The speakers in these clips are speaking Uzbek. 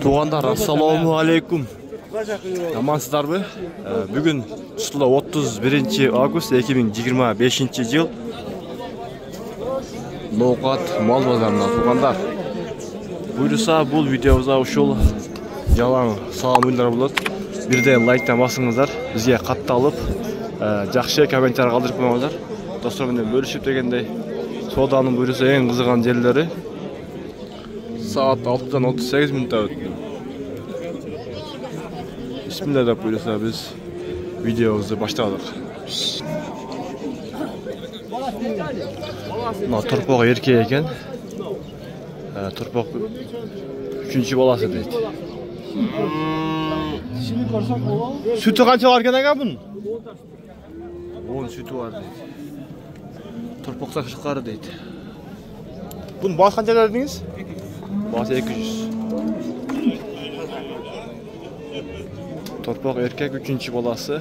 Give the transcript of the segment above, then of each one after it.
Tuğanlar, assalamu alaikum. Amansızlarmı? Bugün 31 Ağustos 2025 yıl. Nokat mal bazarına tuğanlar. Buyursa bu videomuza uşul yalan salam oyunlar болады. Bir de like'tan basыңыздар. Bizге қатты алып, жақсы комментарий қалдырып қойыңыздар. Достармен бөлісіп дегендей, соданың бuyursa ең қызыған жерлері. Saat 6'dan 38 minutта өтті. Bismillah деп buyursa biz videomuzu başladık. Mына тұрпақ еркек екен. Тұрпақ 3-ші баласы дейді. Sütü qancha var ekan aka bunun? 10 sütü var deydi. Turpoqsa chiqari deydi. Bunun bosh qancha dedingiz? Bosh 200. Turpoq erkek 3-chi bolasi.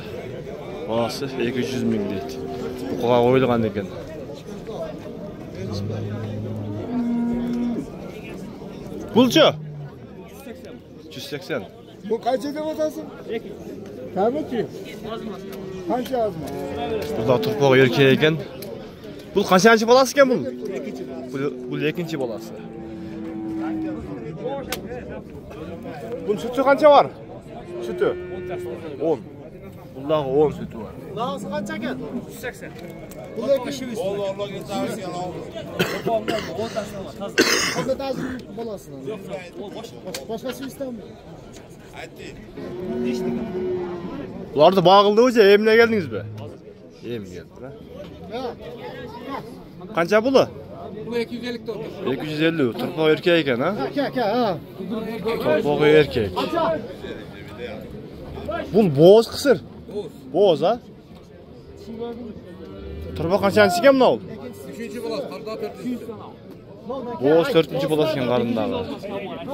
Bolasi 200 ming deydi. Buqaga qo'yilgan ekan. Pulchi? 180. Bu kaça da vatasın? Tabii ki. Kaça azma? Burada turpoq erkek ekan. Bu qancha bolasi ekan bu? Bu ikinci bolasi. Bunun sütü qancha var? Sütü 10. Bunda 10 sütü var. Nasıl kaça ekan? 180. Bu ikinci. Allah tavsiye al. Onda da bolasın. Yok. Başkası İstanbul. Ularda bağıldı hoca, emine geldiniz be? Em geldi ha. Qancha bulu? Bu 250 dollar. 250. Turpoq erkek ekan ha? Erkek ha. Turpoq erkek. Bu boz qisir. Boz ha? Turpoq qanchasi ekan bunau? 3-chi bolasi, qarda 4-chi. Boz 4-chi bolasi ekan qarındağı.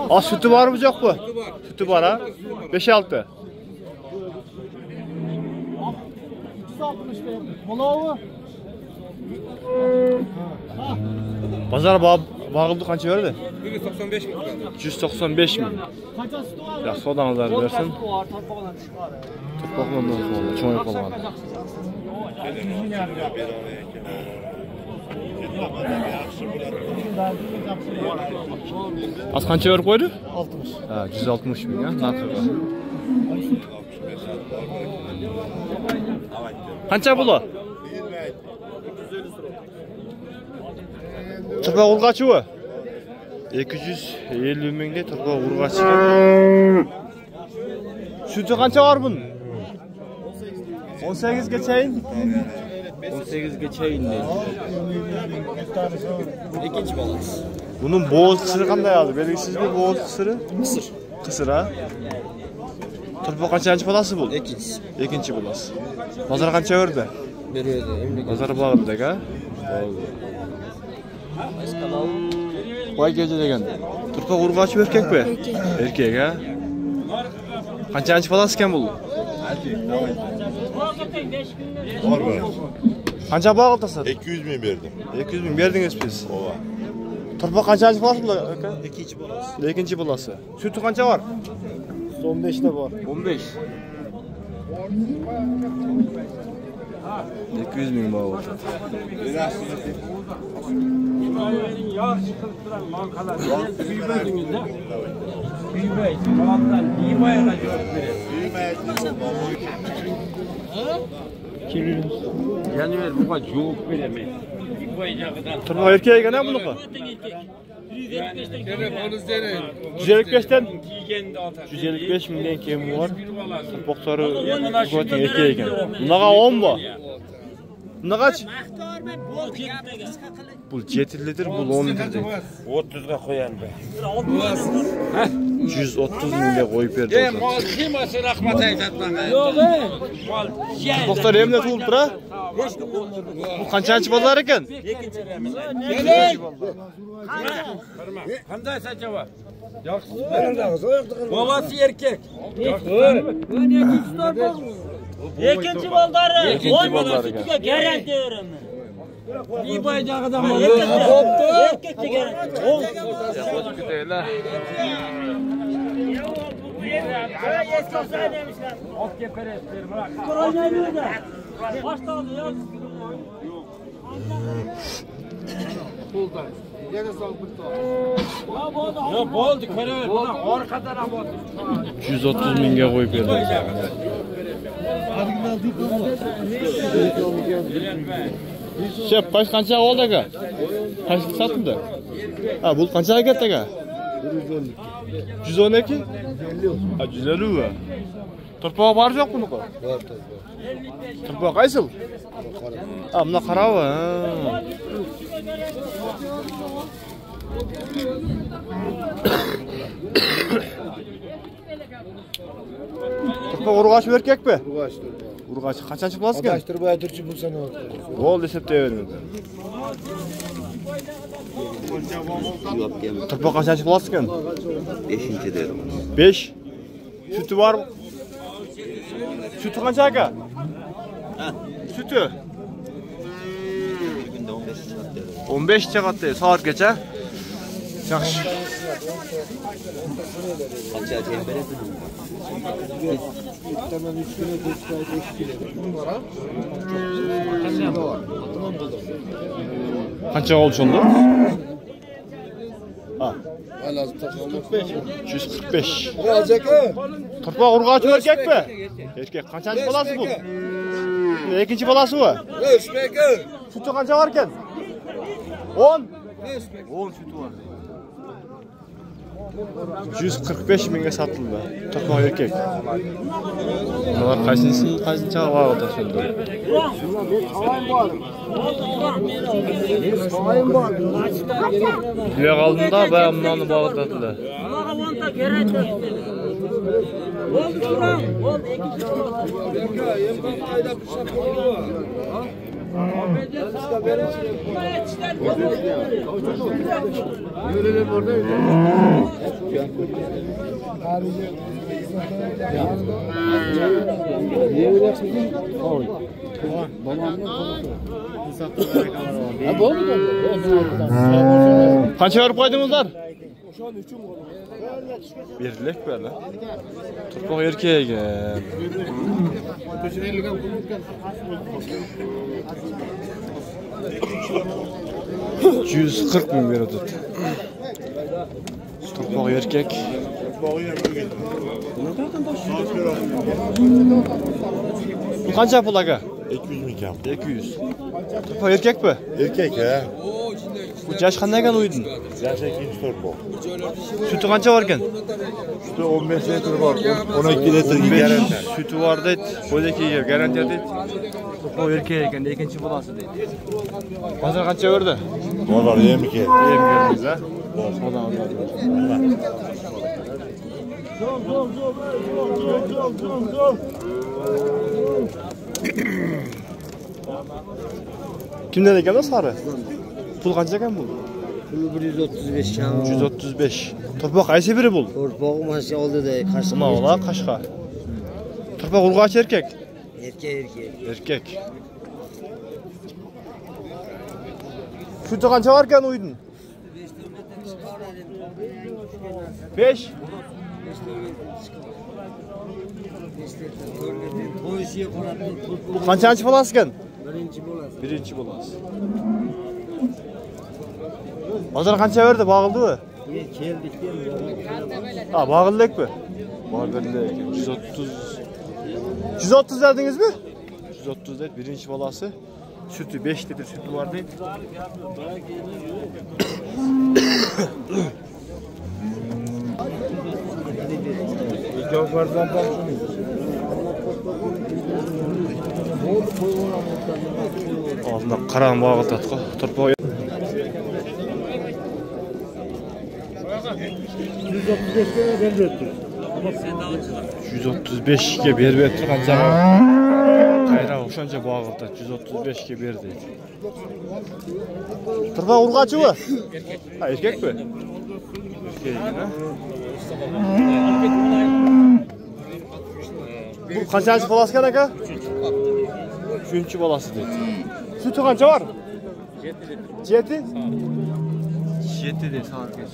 Az sütü var mı yo'q bu? Sütü var ha? 5-6. 360 verdim. Bulağı. Pazar bağıldı qancha verdi? 195 ming. 195 ming. Qancha sütü var? Ya sodanızlar versin. Turpoqdan sonra ço'ng qolgan. Az qancha berib qo'ydi? 60. Ha, 160 ming ha, narxiga. Qancha bulu? Turpoq urg'achi bu? 250 mingga turpoq urg'achi. Sütü qancha var bunun? 18 geçeyin. 18 geçeyin deydi. İkinci balans. Bunun boğaz kısırı qanday yazdı? Belgisiz mi boğaz kısırı? Kısır. Kısır ha? Turpoq qanchанчы balası bu? İkinci. Ikinci balası. Pazar qancha berdi? Berdi. Pazar bağırdı ha? Vay gece degan. Turpoq urg'achi erkek mi? Erkek ha? Qanchанчы balası ekan bu? Var mı? Qancha bağıltasın? 200 ming berdim. 200 ming berdingiz siz. Ova. Turpoq qanchанчы balası bu aka? İkinci balans. Ikinci balası. Sütü qancha var? 15'te var. 15. 200 ming bağlı. Yağ çıkıp duran bankalar büyümediniz de büyümeyiz. Kalanlar büyümeye kadar verir. Yanıyor bu kadar yoğuk veremeyiz. Turpoq erkek ekan ha buniki? 155'ten 155 mingdan kemi var. Turpoqlari urg'achi erkek ekan. Bunaqa 10 bu. Bunda kaç? Bu 7 litre, bu 10 litre deydi. 30'ga koyan be. 130 mingga qo'yib berdi. Mal kıyması rahmet aytat bana. Yok Mal Turpoqlar emne tuğulib tura? Bu qanchанчы bozor ekan? Qanday saçava? Babası erkek. İkinci baldarı. İkinci baldarı. Garanti veririm. İyi bayacak adam var. Erkek çeker. Bozuk gideyle. Ok keperesleri bırak. Oynayamıyor da. Kaç tane ya? Ya boldu kere bana arkadan boldu. 130 mingga koyup berdi. Şef kaç kança oldu aga? Kaç satıldı? Ha bu kança geldi aga? 112. 112? Ha 150 mi? Turpağı var yok bunu? Var turpağı. Turpağı kaysıl? Ha buna qara va. Turpağı urgaç erkek mi? Urgaç kaçançı bulasın ki? Baştır bu Türkçe bulsan olur. Oldu septeyelim. Turpağı kaçançı bulasın ki? 5. derim. 5. Sütü var mı? Sütü kaç aga? Sütü. Bir günde 15 saat derim. 15 saat değil. Saat geçe. Yaxşı. Kaç ay tembere Tamam 3 güne 5 kilo. Kaça oldu şunda? Ha. Lazım taşımak. 145. Ne alacak ha? Turpağı urgaç erkek mi? Erkek. Kaçıncı balası bu? İkinci balası bu. Ölçmek ha. Sütü kaça varken? 10. 10 sütü var. 145 minge satıldı. Turpağı erkek. Bunlar kaçıncı var da şimdi? Dünya kaldığında ben bundan bağırdadılar. Allah'a monta gerek yok. Oldu şuran. Oldu Kaça verip koydunuzlar? Birlik böyle. Turpağı erkeğe gel. 140 bin lira tut. Turpağı erkek. Bu kaça pul aga? 200 mikam. 200. Turpağı erkek mi? Erkek he. Bu yaş qanday ekan uydun? Yaşı 2. turpo. Sütü qancha varken? Sütü 15 litre var. 12 litre garanti. Sütü var deydi. Bo'daki garantiya deydi. Turpağı erkek ekan, ikinci bolasi deydi. Hozir qancha berdi? Dolar 22. Yem geldiz ha. Kimden ekan o sarı? Pul qancha ekan bu? Pul 135 kam. 135. Turpoq qaysi biri bu? Torpog'i mana shu oldida Qashqa. Mana ola Qashqa. Turpoq urg'och erkek. Erkek. Erkek. Sütü qancha var ekan uydun? 5. To'yisiga qarab Bu qanchanchi bolasi ekan? birinchi bo'ladi. Birinchi bolasi. Hozir qancha berdi? Bag'ildimi? Keldik Ha, bag'ildikmi? Bag'ildik. 130. 130 dedingizmi? 130 dedi birinchi bolasi. Sütü 5 litre sütü var deydi. Ağzında karan bağı tatlı. Turpağı. 135 ga berib etdi qancha? Qayra o'shancha bag'ilda 135 ga berdi. Turpoq urg'achi bu? Ha, erkakmi? Bu qanchasi bolasi ekan aka? 3-chi bolasi deydi. Sütü qancha var? 7? 7 de sağ geç.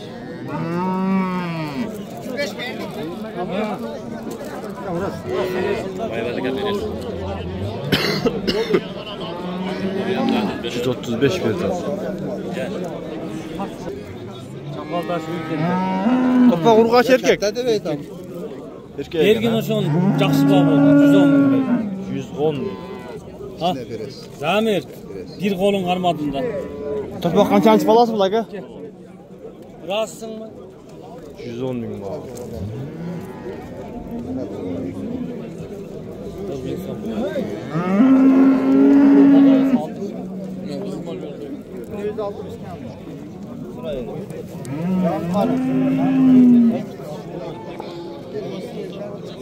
Yüz 35 verdi. Topa urgaç erkek. Erkek. Ergin oşon жақсы бап oldu. 110 bin. 110 bin. Ha? Zamir. Bir kolun karmadında. Topa kaçıncı balası bu laka? Razısın mı? 110 bin var.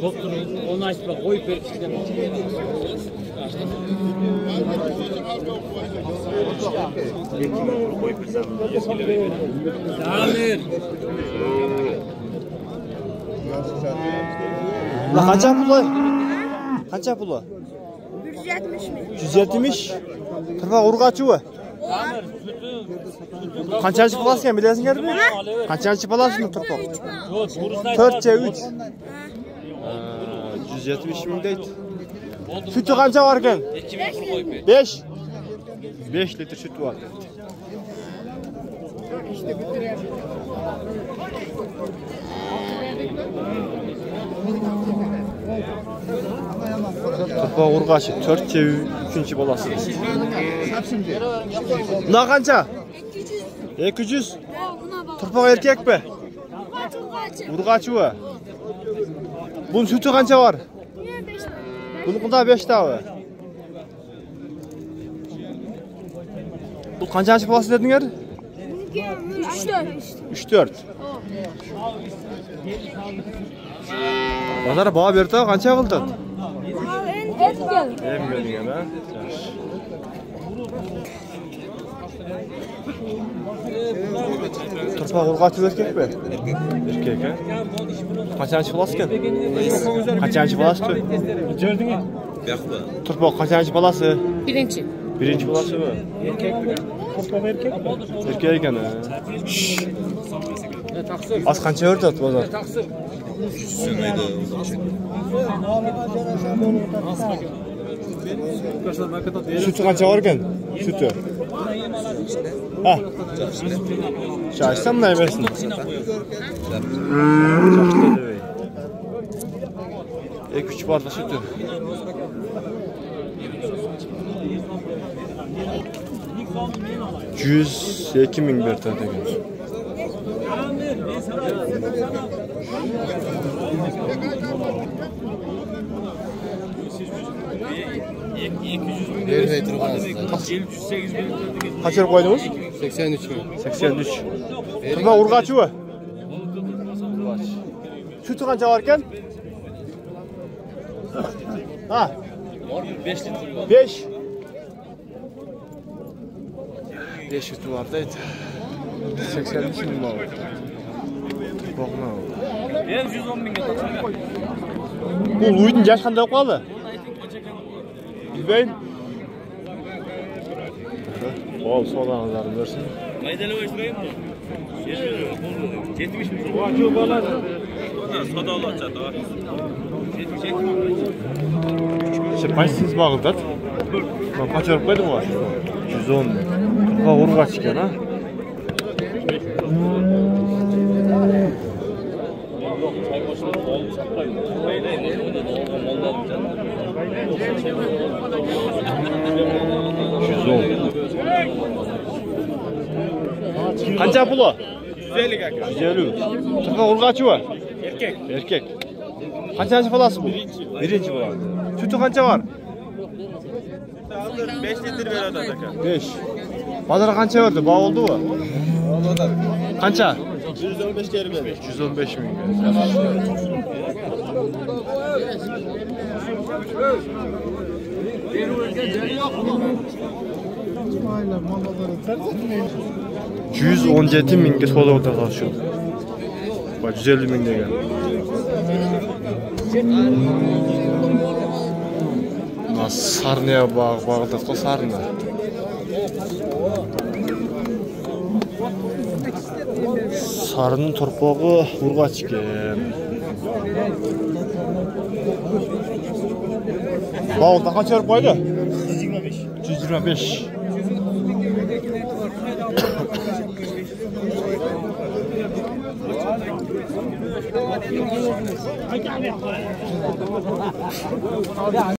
Doktor onu açma koyup ver. Zamir. La kaça pulu? Kaça pulu? 170 mi? 170. Topa urgaçı bu. Kaçıncı balasın bilesin mi? Kaçıncı balasın topa? 4C3. 170 bin deydi. Sütü kança varken? 5. 5 litre süt var. Topa urgaçı 4C3. 3. balası. Buna kança? 200. Topa erkek mi? Urgaçı bu. Bunun sütü kança var? Bunun da 5 tane var. Bu kaçıncı balası dedin yer? 3-4. Bazara bağa verdi ha, kança kıldı? Hem geldi ha. Turpa urgaçı erkek mi? Erkek ha? Kaçıncı balası ki? Kaçıncı balası ki? Gördün mü? Turpa kaçıncı balası? Birinci. Birinci balası mı? Erkek mi? Turpa erkek mi? Erkek gene. Az kança verdi at bazar? Sütü kança varken? Sütü. Ha. Şahitsem ne yemesin? Küçük barda sütü. $102 bin bir tane. Kaç yer koydunuz? 83 mi? 83. Turpa urgaçı mı? Sütü kança varken? Ha? 5 litre. 5. 5 sütü vardaydı. 83 bin mi oldu? Bakma oldu. Ben 110 bin getirdim. Bu Luid'in yaş kanday kaldı? Bilmeyin. Ol soğanlarını versin. Maydalı başlayayım mı? 70 bin. Vacı bala. Soda olacak da. 70 mi? İşte başsız bağlıdır. Ben kaçırıp koydum var. 110 bin. Turpa urgaç çıkan ha. Kança pulu? 150 kaka. 150. Turpa urgaçı var. Erkek. Erkek. Kaçıncı balası bu? Birinci balası. Sütü kança var? 5 litre ver adam kaka. 5. Pazara kança verdi? Bağ oldu mu? Kança? 115 kere verdi. 115 bin. $117 minge soda oda şu. Bak 150 min gel. Sarnıya bağladık o sarnı. Sarının torpağı urgaç ekan. Bağılda qancha berib qo'ydi? 125. 125.